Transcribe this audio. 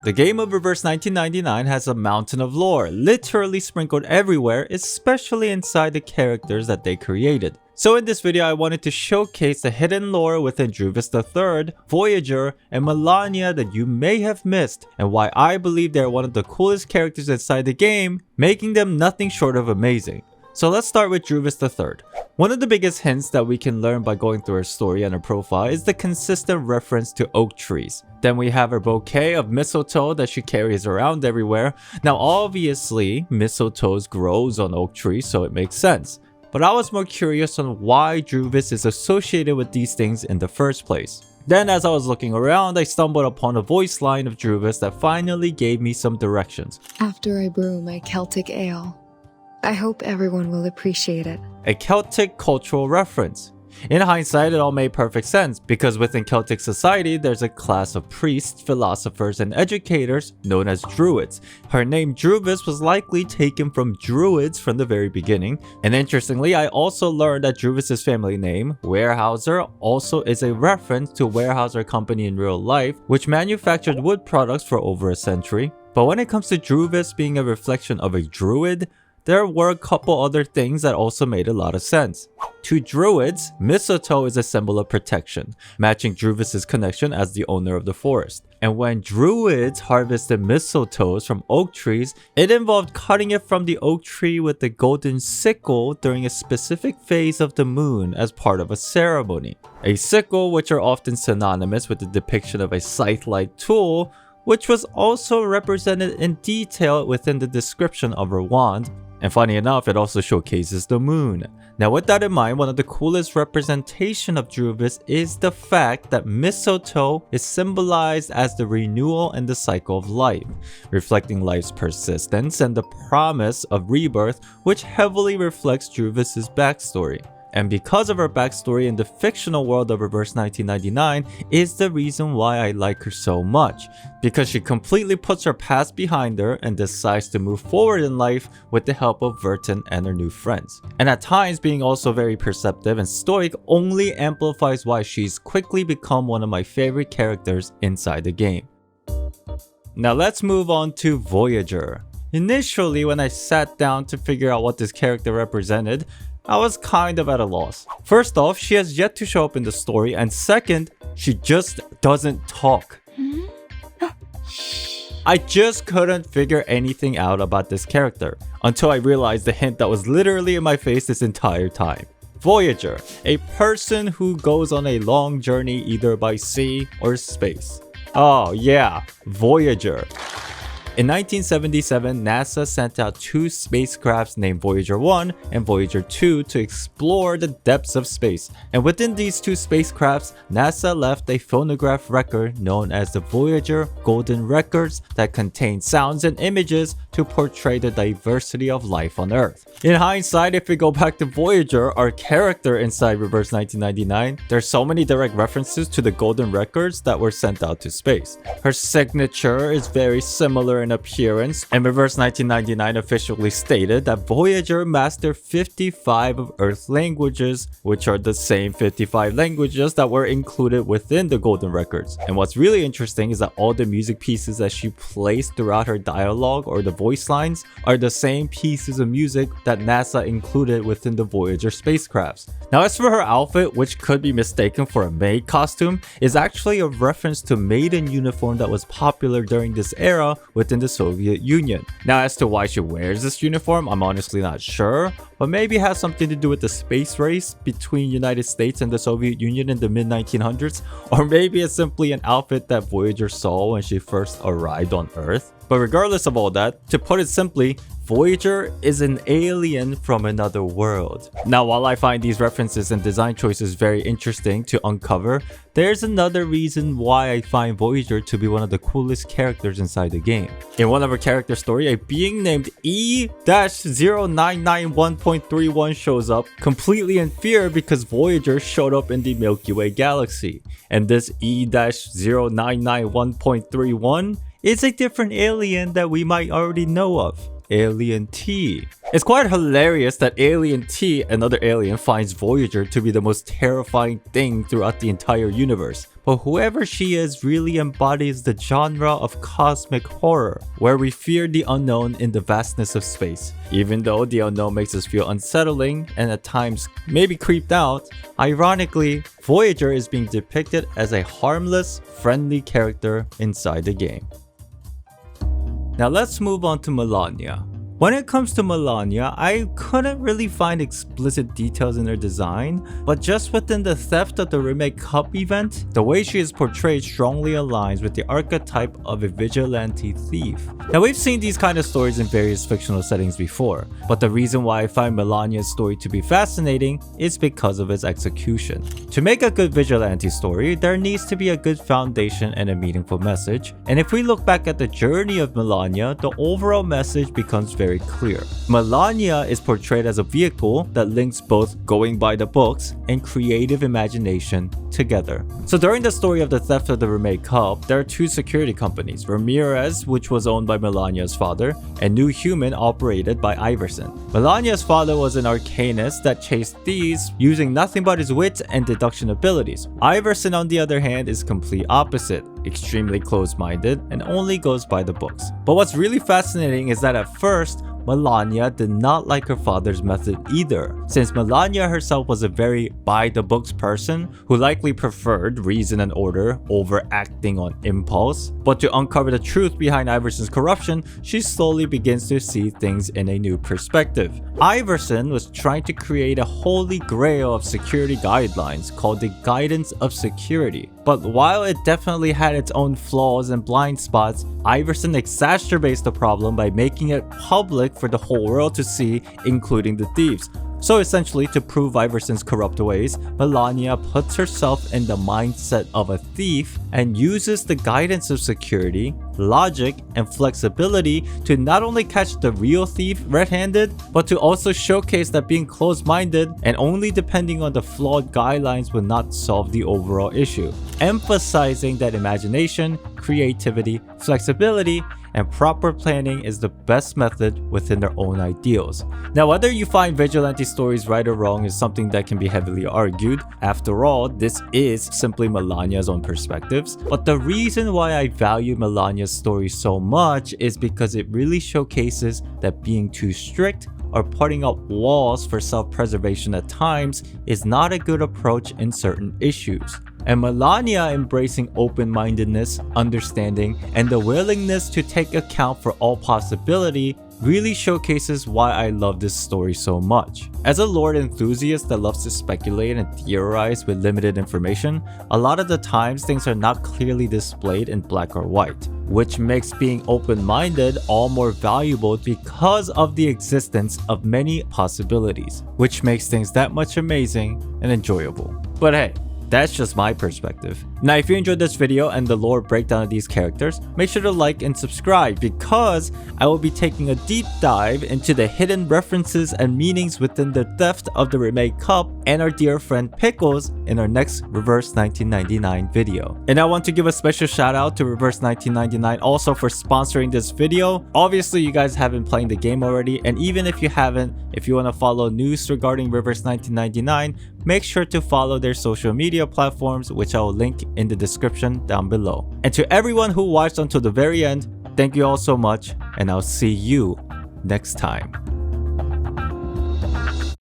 The game of Reverse 1999 has a mountain of lore, literally sprinkled everywhere, especially inside the characters that they created. So in this video, I wanted to showcase the hidden lore within Druvis III, Voyager, and Melania that you may have missed, and why I believe they're one of the coolest characters inside the game, making them nothing short of amazing. So let's start with Druvis III. One of the biggest hints that we can learn by going through her story and her profile is the consistent reference to oak trees. Then we have her bouquet of mistletoe that she carries around everywhere. Now obviously, mistletoe grows on oak trees, so it makes sense. But I was more curious on why Druvis is associated with these things in the first place. Then as I was looking around, I stumbled upon a voice line of Druvis that finally gave me some directions. After I brew my Celtic ale, I hope everyone will appreciate it. A Celtic cultural reference. In hindsight, it all made perfect sense because within Celtic society, there's a class of priests, philosophers, and educators known as Druids. Her name Druvis was likely taken from Druids from the very beginning. And interestingly, I also learned that Druvis' family name, Weyerhaeuser, also is a reference to Weyerhaeuser Company in real life, which manufactured wood products for over a century. But when it comes to Druvis being a reflection of a Druid, there were a couple other things that also made a lot of sense. To Druids, mistletoe is a symbol of protection, matching Druvis' connection as the owner of the forest. And when Druids harvested mistletoes from oak trees, it involved cutting it from the oak tree with the golden sickle during a specific phase of the moon as part of a ceremony. A sickle, which are often synonymous with the depiction of a scythe-like tool, which was also represented in detail within the description of her wand. And funny enough, it also showcases the moon. Now with that in mind, one of the coolest representation of Druvis is the fact that mistletoe is symbolized as the renewal and the cycle of life, reflecting life's persistence and the promise of rebirth, which heavily reflects Druvis' backstory. And because of her backstory in the fictional world of Reverse 1999 is the reason why I like her so much. Because she completely puts her past behind her and decides to move forward in life with the help of Verton and her new friends. And at times being also very perceptive and stoic only amplifies why she's quickly become one of my favorite characters inside the game. Now let's move on to Voyager. Initially when I sat down to figure out what this character represented, I was kind of at a loss. First off, she has yet to show up in the story, and second, she just doesn't talk. I just couldn't figure anything out about this character until I realized the hint that was literally in my face this entire time. Voyager, a person who goes on a long journey either by sea or space. Oh yeah, Voyager. In 1977, NASA sent out two spacecrafts named Voyager 1 and Voyager 2 to explore the depths of space. And within these two spacecrafts, NASA left a phonograph record known as the Voyager Golden Records that contained sounds and images to portray the diversity of life on Earth. In hindsight, if we go back to Voyager, our character inside Reverse 1999, there's so many direct references to the Golden Records that were sent out to space. Her signature is very similar in appearance, and Reverse 1999 officially stated that Voyager mastered 55 of Earth languages, which are the same 55 languages that were included within the Golden Records. And what's really interesting is that all the music pieces that she placed throughout her dialogue or the voice lines are the same pieces of music that NASA included within the Voyager spacecrafts. Now as for her outfit, which could be mistaken for a maid costume, is actually a reference to maiden uniform that was popular during this era within the Soviet Union. Now as to why she wears this uniform, I'm honestly not sure, but maybe it has something to do with the space race between United States and the Soviet Union in the mid-1900s, or maybe it's simply an outfit that Voyager saw when she first arrived on Earth. But regardless of all that, to put it simply, Voyager is an alien from another world. Now, while I find these references and design choices very interesting to uncover, there's another reason why I find Voyager to be one of the coolest characters inside the game. In one of her character story, a being named E-0991.31 shows up, completely in fear because Voyager showed up in the Milky Way galaxy. And this E-0991.31 is a different alien that we might already know of. Alien T. It's quite hilarious that Alien T, another alien, finds Voyager to be the most terrifying thing throughout the entire universe. But whoever she is really embodies the genre of cosmic horror, where we fear the unknown in the vastness of space. Even though the unknown makes us feel unsettling and at times maybe creeped out, ironically, Voyager is being depicted as a harmless, friendly character inside the game. Now let's move on to Melania. When it comes to Melania, I couldn't really find explicit details in her design, but just within the Theft of the Remake Cup event, the way she is portrayed strongly aligns with the archetype of a vigilante thief. Now we've seen these kind of stories in various fictional settings before, but the reason why I find Melania's story to be fascinating is because of its execution. To make a good vigilante story, there needs to be a good foundation and a meaningful message, and if we look back at the journey of Melania, the overall message becomes very clear. Melania is portrayed as a vehicle that links both going by the books and creative imagination together. So during the story of the Theft of the Remake Cup, there are two security companies, Ramirez, which was owned by Melania's father, and New Human, operated by Iverson. Melania's father was an arcanist that chased thieves using nothing but his wit and deduction abilities. Iverson, on the other hand, is complete opposite, extremely closed-minded, and only goes by the books. But what's really fascinating is that at first, Melania did not like her father's method either, since Melania herself was a very by-the-books person who likely preferred reason and order over acting on impulse. But to uncover the truth behind Iverson's corruption, she slowly begins to see things in a new perspective. Iverson was trying to create a holy grail of security guidelines called the Guidance of Security. But while it definitely had its own flaws and blind spots, Iverson exacerbates the problem by making it public for the whole world to see, including the thieves. So essentially, to prove Iverson's corrupt ways, Melania puts herself in the mindset of a thief and uses the guidance of security, logic, and flexibility to not only catch the real thief red-handed, but to also showcase that being closed-minded and only depending on the flawed guidelines will not solve the overall issue, emphasizing that imagination, creativity, flexibility, and proper planning is the best method within their own ideals. Now, whether you find vigilante stories right or wrong is something that can be heavily argued. After all, this is simply Melania's own perspectives. But the reason why I value Melania's story so much is because it really showcases that being too strict or putting up walls for self-preservation at times is not a good approach in certain issues. And Melania embracing open-mindedness, understanding, and the willingness to take account for all possibility really showcases why I love this story so much. As a lore enthusiast that loves to speculate and theorize with limited information, a lot of the times things are not clearly displayed in black or white, which makes being open-minded all more valuable because of the existence of many possibilities, which makes things that much amazing and enjoyable. But hey, that's just my perspective. Now, if you enjoyed this video and the lore breakdown of these characters, make sure to like and subscribe because I will be taking a deep dive into the hidden references and meanings within the Theft of the Remake Cup and our dear friend Pickles in our next Reverse 1999 video. And I want to give a special shout out to Reverse 1999 also for sponsoring this video. Obviously, you guys have been playing the game already, and even if you haven't, if you want to follow news regarding Reverse 1999, make sure to follow their social media platforms, which I will link in the description down below. And to everyone who watched until the very end, thank you all so much, and I'll see you next time.